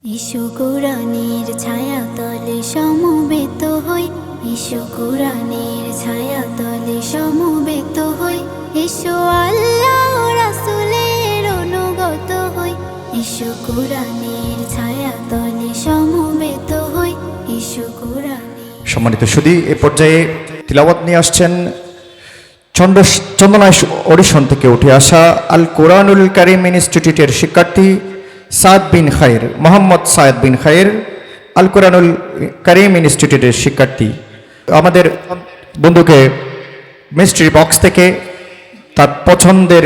ঈশো কুরআনের ছায়া তলে সমবেত হই, ঈশো কুরআনের ছায়া তলে সমবেত হই, ঈশো আল্লাহ রাসূলের অনুগত হই, ঈশো কুরআনের ছায়া তলে সমবেত হই, ঈশো কুরআনের। সম্মানিত সুধী, এ পর্যায়ে তিলাওয়াত নিয়ে আসছেন চন্দনাইশ অডিশন থেকে উঠে আসা আল কোরআনুল কারীম ইনস্টিটিউটের শিক্ষার্থী সাদ বিন খায়ের, মোহাম্মদ সাদ বিন খায়ের, আল কোরআনুল কারীম ইনস্টিটিউটের শিক্ষার্থী। আমাদের বন্ধুকে মিস্ট্রি বক্স থেকে তার পছন্দের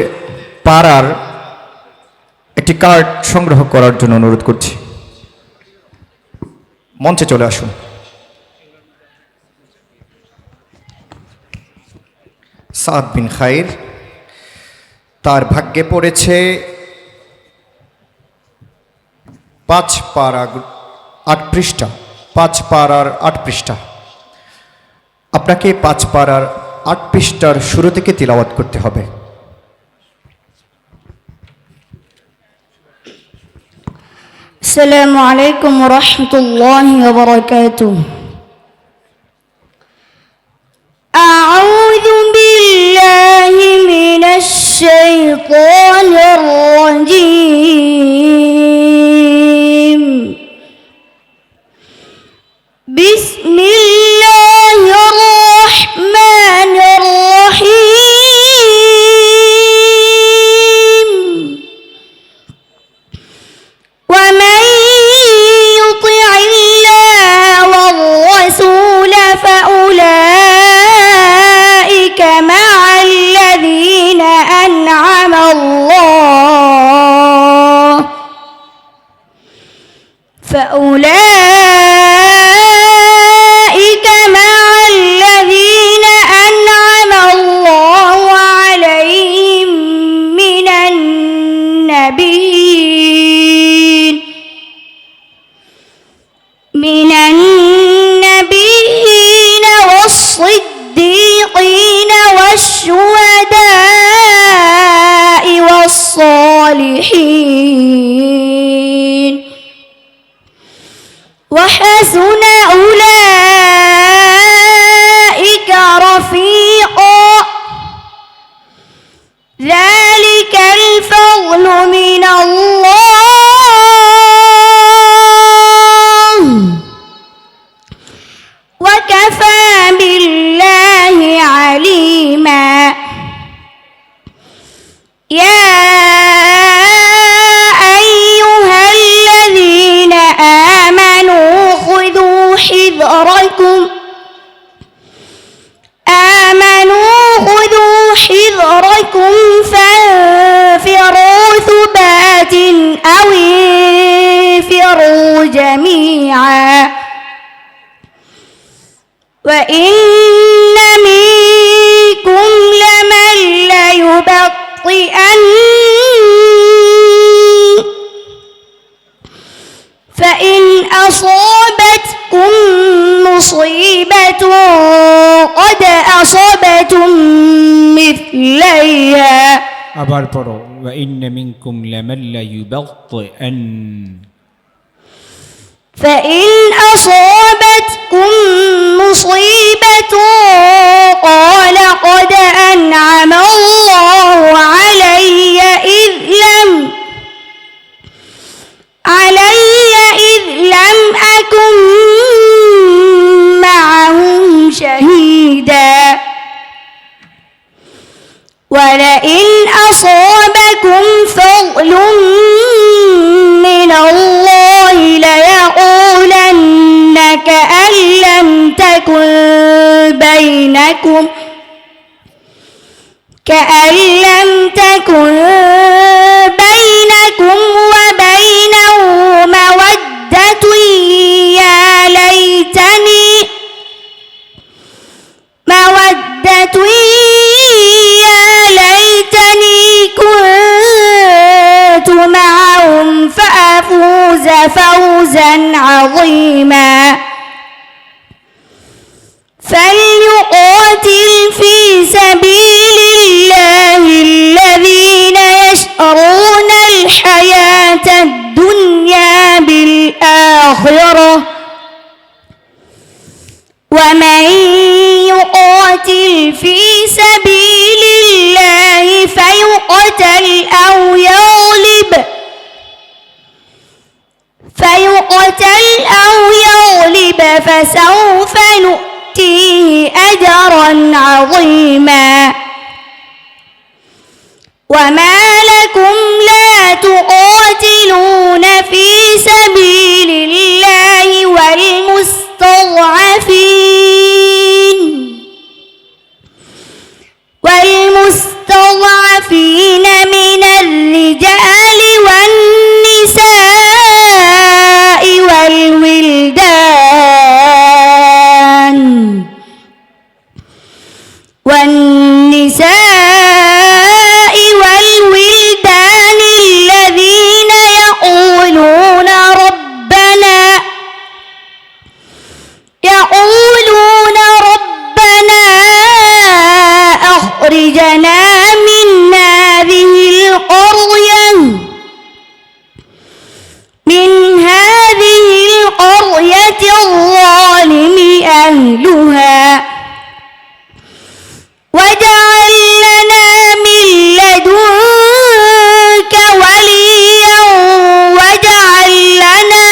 পাড়ার একটি কার্ড সংগ্রহ করার জন্য অনুরোধ করছি। মঞ্চে চলে আসুন। সাদ বিন খায়ের, তার ভাগ্যে পড়েছে 5 পারা 8 পৃষ্ঠা, 5 পারার 8 পৃষ্ঠা। আপনাকে 5 পারার 8 পৃষ্ঠার শুরু থেকে তিলাওয়াত করতে হবে। আসসালামু আলাইকুম ওয়া রাহমাতুল্লাহি ওয়া বারাকাতুহু। আউযু বিল্লাহি মিনাশ শাইতানির রাজীম। বিসমিল্লাহির রাহমানির রাহিম। ومن يطع الله والرسول فأولئك مع الذين أنعم الله عليهم من النبيين والصديقين والشهداء والصالحين وحسن أولئك رفيقا ذلك الفضل من الله وكفى بالله عليما يا أيها الذين آمنوا خذوا حذركم فانفروا ثبات أو انفروا جميعا وإن منكم لمن ليبطئن فإن أصابتكم مصيبة قد أصبتم مثليها আবার পড়ো وإن منكم لمن ليبطئن فإن أصابتكم مصيبة قال قد أنعم الله علي إذ لم أكن معهم شهيدا ولئن أصابكم فضل من الله ليقولن كأن لم تكن بينكم وبينه مودة يا ليتني كنت معهم فأفوز فوزا عظيما فليقاتل في سبيل الله الذين يشرون الحياة الدنيا بالآخرة خيره ومن يقاتل في سبيل الله فيقتل أو يغلب فسوف نؤتيه أجرا عظيما وما لكم لا تقاتلون في سبيل الله والمستضعفين من الرجال والنساء والولدان الذين يقولون ربنا أخرجنا من هذه القرية الظالم أهلها واجعل لنا من لدنك وليا واجعل لنا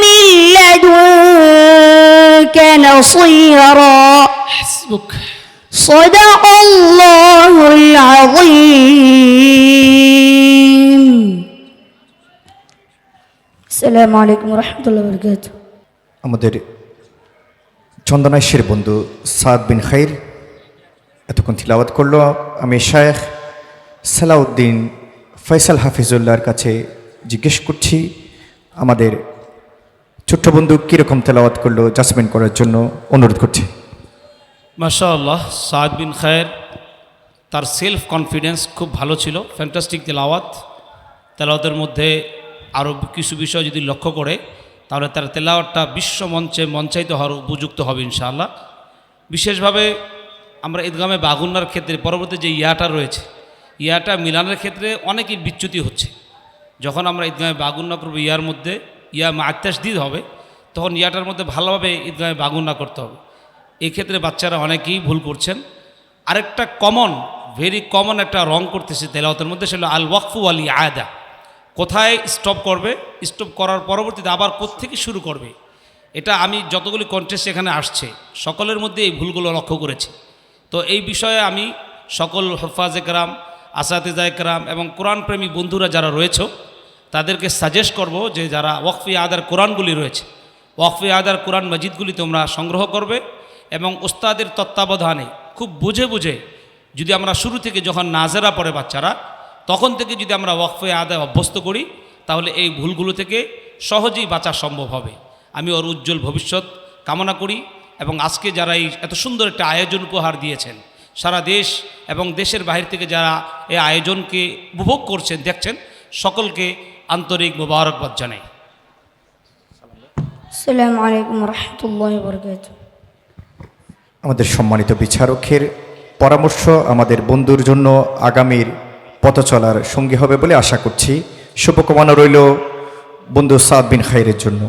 من لدنك نصيرا حسبك صدق الله العظيم السلام عليكم ورحمة الله وبركاته আমাদের চন্দনাইশের বন্ধু সাদ বিন খাইর এতক্ষণ তিলাওয়াত করলো। আমি শায়েখ সালাউদ্দিন ফয়সাল হাফিজুল্লাহর কাছে জিজ্ঞেস করছি আমাদের ছোট্ট বন্ধু কীরকম তেলাওয়াত করলো জাজমেন্ট করার জন্য অনুরোধ করছি। মাশাআল্লাহ, সাদ বিন খায়ের তার সেলফ কনফিডেন্স খুব ভালো ছিল, ফ্যান্টাস্টিক তেলাওয়াতের মধ্যে আরও কিছু বিষয় যদি লক্ষ্য করে তাহলে তার তেলাওয়াতটা বিশ্ব মঞ্চে মঞ্চায়িত হওয়ার উপযুক্ত হবে ইনশাআল্লাহ। বিশেষভাবে আমরা ঈদগামে বাগুন্নার ক্ষেত্রে পরবর্তী যে ইয়াটা রয়েছে, ইয়াটা মিলানের ক্ষেত্রে অনেকই বিচ্যুতি হচ্ছে। যখন আমরা ঈদগামে বাগুন্না করবো ইয়ার মধ্যে ইয়া মাত্তাসদিদ হবে, তখন ইয়াটার মধ্যে ভালোভাবে ঈদগামে বাগুন্না করতে হবে। এই ক্ষেত্রে বাচ্চারা অনেকেই ভুল করছেন। আরেকটা ভেরি কমন একটা রং করতেছে তেলাওয়াতের মধ্যে, সেটা আল ওয়াকফু আল ইআদা। কোথায় স্টপ করবে, স্টপ করার পরবর্তীতে আবার কোত্থেকে শুরু করবে। এটা আমি যতগুলি কন্টেস্ট এখানে আসছে সকলের মধ্যে এই ভুলগুলো লক্ষ্য করেছি। তো এই বিষয়ে আমি সকল হুফাজে কেরাম, আসাতিজা কেরাম এবং কোরআন প্রেমী বন্ধুরা যারা রয়েছে তাদেরকে সাজেস্ট করব যে যারা ওয়াকফি আদার কোরআনগুলি রয়েছে, ওয়াকফি আদার কোরআন মজিদগুলি তোমরা সংগ্রহ করবে এবং ওস্তাদের তত্ত্বাবধানে খুব বুঝে যদি আমরা শুরু থেকে যখন নাজেরা পড়ে বাচ্চারা তখন থেকে যদি আমরা ওয়াকফে আদায় অভ্যস্ত করি তাহলে এই ভুলগুলো থেকে সহজেই বাঁচা সম্ভব হবে। আমি ওর উজ্জ্বল ভবিষ্যৎ কামনা করি এবং আজকে যারা এই এত সুন্দর একটা আয়োজন উপহার দিয়েছেন, সারা দেশ এবং দেশের বাহির থেকে যারা এই আয়োজনকে উপভোগ করছেন দেখছেন, সকলকে আন্তরিক মোবারকবাদ জানাই। আসসালামু আলাইকুম ওয়া রাহমাতুল্লাহি ওয়া বারাকাতুহু। আমাদের সম্মানিত বিচারকের পরামর্শ আমাদের বন্ধুর জন্য আগামীর পথ চলার সঙ্গী হবে বলে আশা করছি। শুভকামনা রইল বন্ধু সাদ বিন খাইরের জন্য।